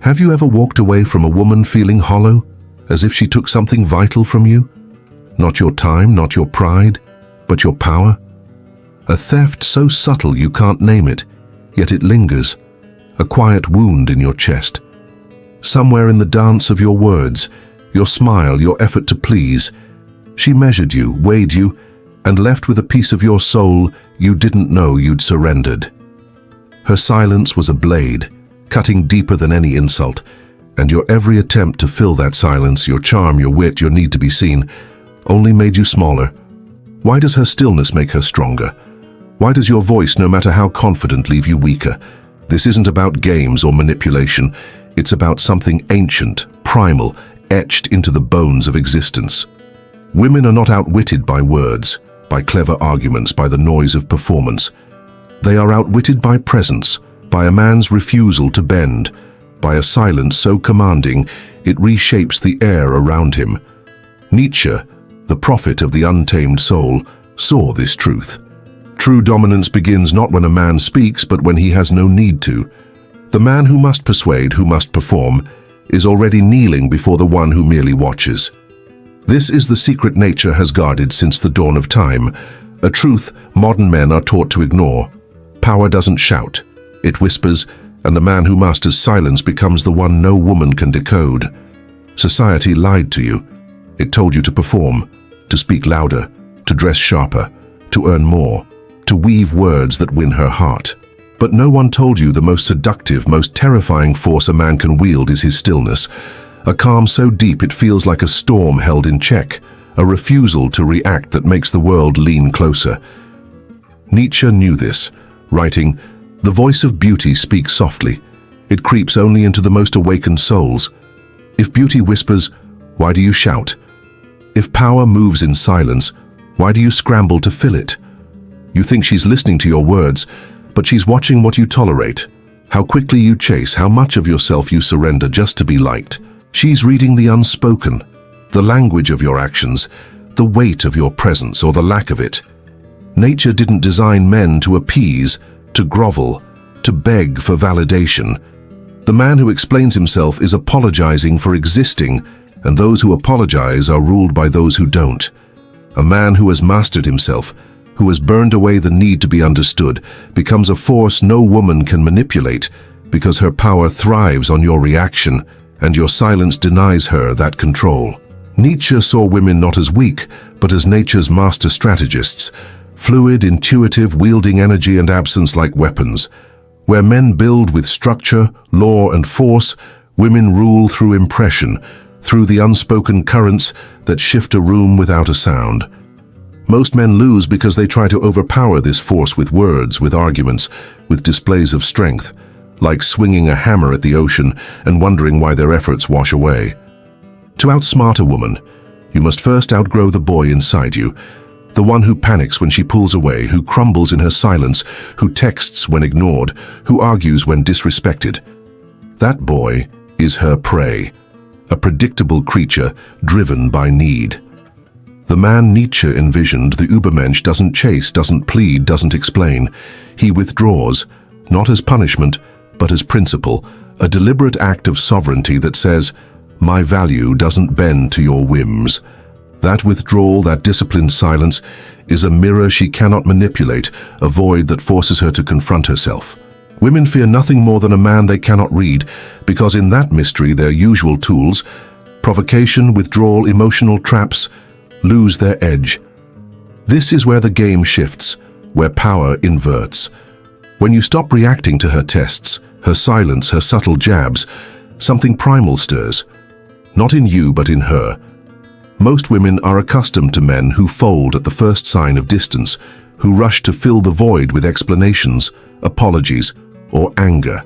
Have you ever walked away from a woman feeling hollow, as if she took something vital from you? Not your time, not your pride, but your power? A theft so subtle you can't name it, yet it lingers, a quiet wound in your chest. Somewhere in the dance of your words, your smile, your effort to please, she measured you, weighed you, and left with a piece of your soul you didn't know you'd surrendered. Her silence was a blade, cutting deeper than any insult, and your every attempt to fill that silence, your charm, your wit, your need to be seen, only made you smaller. Why does her stillness make her stronger? Why does your voice, no matter how confident, leave you weaker? This isn't about games or manipulation. It's about something ancient, primal, etched into the bones of existence. Women are not outwitted by words, by clever arguments, by the noise of performance. They are outwitted by presence, by a man's refusal to bend, by a silence so commanding it reshapes the air around him. Nietzsche, the prophet of the untamed soul, saw this truth. True dominance begins not when a man speaks, but when he has no need to. The man who must persuade, who must perform, is already kneeling before the one who merely watches. This is the secret nature has guarded since the dawn of time, a truth modern men are taught to ignore. Power doesn't shout, it whispers, and the man who masters silence becomes the one no woman can decode. Society lied to you. It told you to perform, to speak louder, to dress sharper, to earn more, to weave words that win her heart. But no one told you the most seductive, most terrifying force a man can wield is his stillness, a calm so deep it feels like a storm held in check, a refusal to react that makes the world lean closer. Nietzsche knew this, writing, "The voice of beauty speaks softly. It creeps only into the most awakened souls. If beauty whispers, why do you shout? If power moves in silence, why do you scramble to fill it? You think she's listening to your words, but she's watching what you tolerate, how quickly you chase, how much of yourself you surrender just to be liked. She's reading the unspoken, the language of your actions, the weight of your presence or the lack of it. Nature didn't design men to appease, to grovel, to beg for validation. The man who explains himself is apologizing for existing, and those who apologize are ruled by those who don't. A man who has mastered himself, who has burned away the need to be understood, becomes a force no woman can manipulate because her power thrives on your reaction and your silence denies her that control. Nietzsche saw women not as weak, but as nature's master strategists, fluid, intuitive, wielding energy and absence like weapons. Where men build with structure, law and force, women rule through impression, through the unspoken currents that shift a room without a sound. Most men lose because they try to overpower this force with words, with arguments, with displays of strength, like swinging a hammer at the ocean and wondering why their efforts wash away. To outsmart a woman, you must first outgrow the boy inside you, the one who panics when she pulls away, who crumbles in her silence, who texts when ignored, who argues when disrespected. That boy is her prey, a predictable creature driven by need. The man Nietzsche envisioned, the Übermensch, doesn't chase, doesn't plead, doesn't explain. He withdraws, not as punishment, but as principle, a deliberate act of sovereignty that says, "My value doesn't bend to your whims." That withdrawal, that disciplined silence, is a mirror she cannot manipulate, a void that forces her to confront herself. Women fear nothing more than a man they cannot read, because in that mystery their usual tools, provocation, withdrawal, emotional traps, lose their edge. This is where the game shifts, where power inverts. When you stop reacting to her tests, her silence, her subtle jabs, something primal stirs. Not in you, but in her. Most women are accustomed to men who fold at the first sign of distance, who rush to fill the void with explanations, apologies, or anger.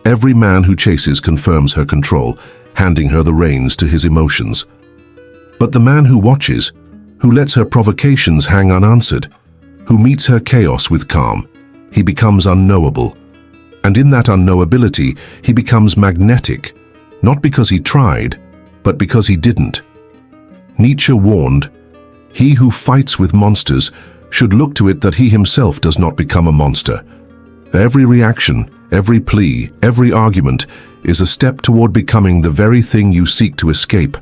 Every man who chases confirms her control, handing her the reins to his emotions. But the man who watches, who lets her provocations hang unanswered, who meets her chaos with calm, he becomes unknowable. And in that unknowability, he becomes magnetic, not because he tried, but because he didn't. Nietzsche warned, "He who fights with monsters should look to it that he himself does not become a monster." Every reaction, every plea, every argument is a step toward becoming the very thing you seek to escape,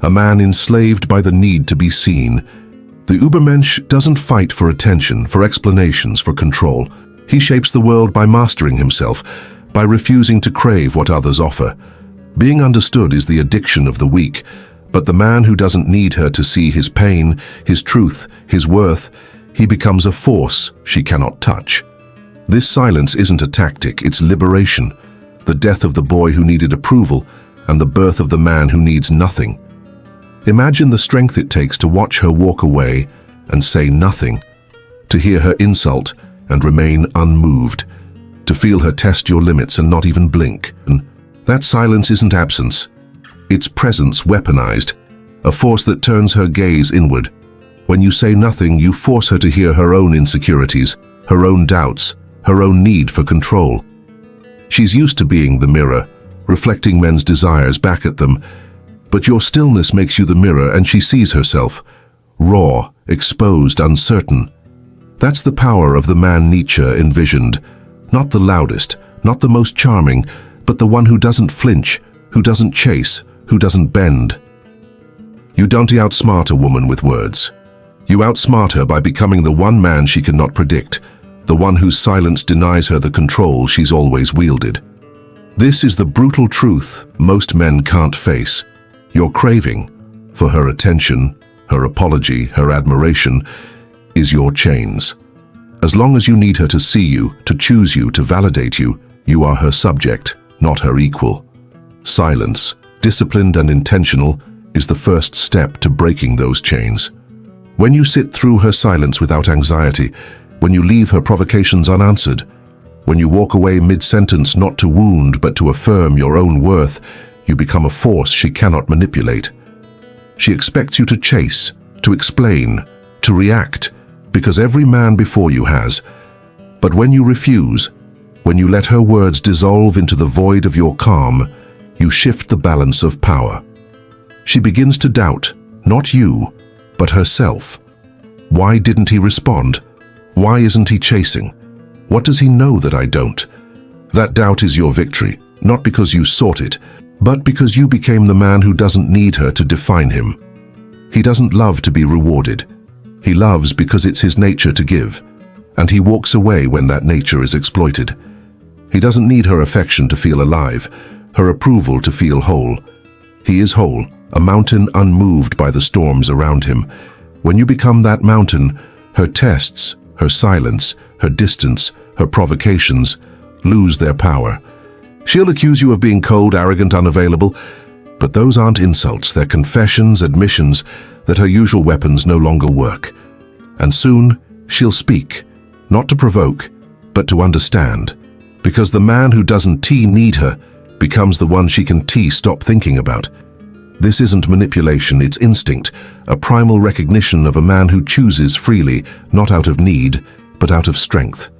a man enslaved by the need to be seen. The Übermensch doesn't fight for attention, for explanations, for control. He shapes the world by mastering himself, by refusing to crave what others offer. Being understood is the addiction of the weak, but the man who doesn't need her to see his pain, his truth, his worth, he becomes a force she cannot touch. This silence isn't a tactic, it's liberation. The death of the boy who needed approval and the birth of the man who needs nothing. Imagine the strength it takes to watch her walk away and say nothing, to hear her insult and remain unmoved, to feel her test your limits and not even blink. That silence isn't absence. It's presence weaponized, a force that turns her gaze inward. When you say nothing, you force her to hear her own insecurities, her own doubts, her own need for control. She's used to being the mirror, reflecting men's desires back at them, but your stillness makes you the mirror and she sees herself, raw, exposed, uncertain. That's the power of the man Nietzsche envisioned, not the loudest, not the most charming, but the one who doesn't flinch, who doesn't chase, who doesn't bend. You don't outsmart a woman with words. You outsmart her by becoming the one man she cannot predict, the one whose silence denies her the control she's always wielded. This is the brutal truth most men can't face. Your craving for her attention, her apology, her admiration, is your chains. As long as you need her to see you, to choose you, to validate you, you are her subject, not her equal. Silence, disciplined and intentional, is the first step to breaking those chains. When you sit through her silence without anxiety, when you leave her provocations unanswered, when you walk away mid-sentence not to wound but to affirm your own worth, you become a force she cannot manipulate. She expects you to chase, to explain, to react, because every man before you has. But when you refuse, when you let her words dissolve into the void of your calm, you shift the balance of power. She begins to doubt, not you, but herself. Why didn't he respond? Why isn't he chasing? What does he know that I don't? That doubt is your victory, not because you sought it, but because you became the man who doesn't need her to define him. He doesn't love to be rewarded. He loves because it's his nature to give, and he walks away when that nature is exploited. He doesn't need her affection to feel alive, her approval to feel whole. He is whole, a mountain unmoved by the storms around him. When you become that mountain, her tests, her silence, her distance, her provocations lose their power. She'll accuse you of being cold, arrogant, unavailable, but those aren't insults, they're confessions, admissions that her usual weapons no longer work. And soon, she'll speak, not to provoke, but to understand, because the man who doesn't need her becomes the one she can stop thinking about. This isn't manipulation, it's instinct, a primal recognition of a man who chooses freely, not out of need, but out of strength.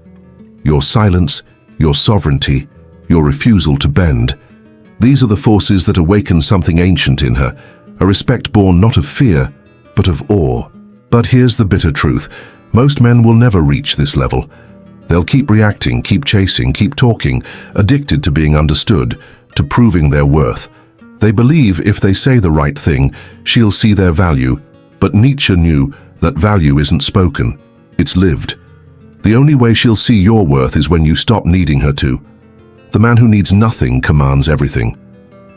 Your silence, your sovereignty, your refusal to bend. These are the forces that awaken something ancient in her, a respect born not of fear, but of awe. But here's the bitter truth. Most men will never reach this level. They'll keep reacting, keep chasing, keep talking, addicted to being understood, to proving their worth. They believe if they say the right thing, she'll see their value. But Nietzsche knew that value isn't spoken, it's lived. The only way she'll see your worth is when you stop needing her to. The man who needs nothing commands everything.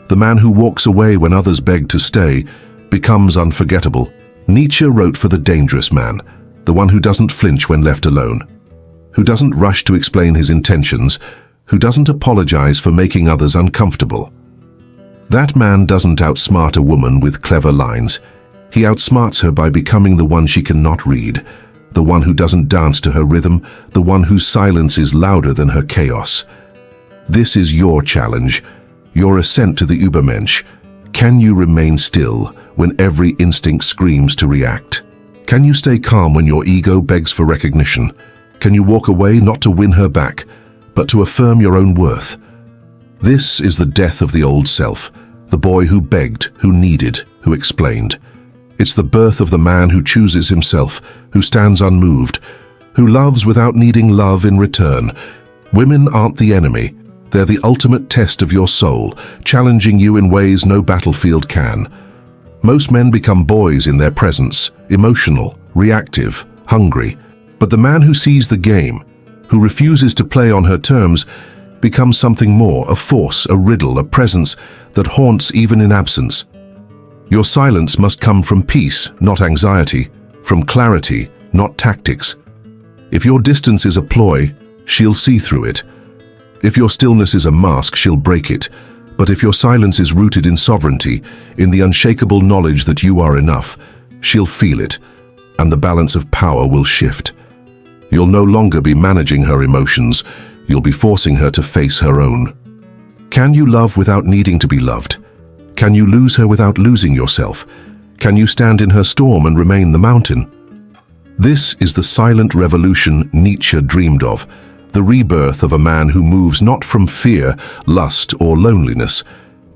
The man who walks away when others beg to stay becomes unforgettable. Nietzsche wrote for the dangerous man, the one who doesn't flinch when left alone, who doesn't rush to explain his intentions, who doesn't apologize for making others uncomfortable. That man doesn't outsmart a woman with clever lines. He outsmarts her by becoming the one she cannot read, the one who doesn't dance to her rhythm, the one whose silence is louder than her chaos. This is your challenge, your ascent to the Übermensch. Can you remain still when every instinct screams to react? Can you stay calm when your ego begs for recognition? Can you walk away not to win her back, but to affirm your own worth? This is the death of the old self, the boy who begged, who needed, who explained. It's the birth of the man who chooses himself, who stands unmoved, who loves without needing love in return. Women aren't the enemy. They're the ultimate test of your soul, challenging you in ways no battlefield can. Most men become boys in their presence, emotional, reactive, hungry. But the man who sees the game, who refuses to play on her terms, becomes something more, a force, a riddle, a presence that haunts even in absence. Your silence must come from peace, not anxiety, from clarity, not tactics. If your distance is a ploy, she'll see through it. If your stillness is a mask, she'll break it. But if your silence is rooted in sovereignty, in the unshakable knowledge that you are enough, she'll feel it, and the balance of power will shift. You'll no longer be managing her emotions, you'll be forcing her to face her own. Can you love without needing to be loved? Can you lose her without losing yourself? Can you stand in her storm and remain the mountain? This is the silent revolution Nietzsche dreamed of, the rebirth of a man who moves not from fear, lust, or loneliness,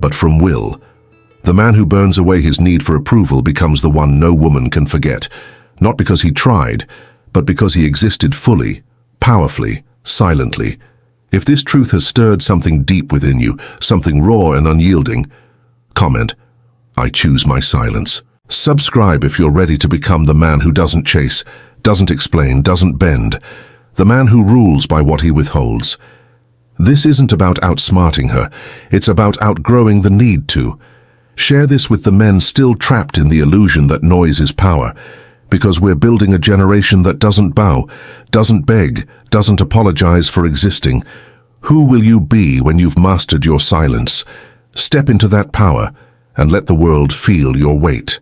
but from will. The man who burns away his need for approval becomes the one no woman can forget, not because he tried, but because he existed fully, powerfully, silently. If this truth has stirred something deep within you, something raw and unyielding, comment, "I choose my silence." Subscribe if you're ready to become the man who doesn't chase, doesn't explain, doesn't bend, the man who rules by what he withholds. This isn't about outsmarting her, it's about outgrowing the need to. Share this with the men still trapped in the illusion that noise is power, because we're building a generation that doesn't bow, doesn't beg, doesn't apologize for existing. Who will you be when you've mastered your silence? Step into that power and let the world feel your weight.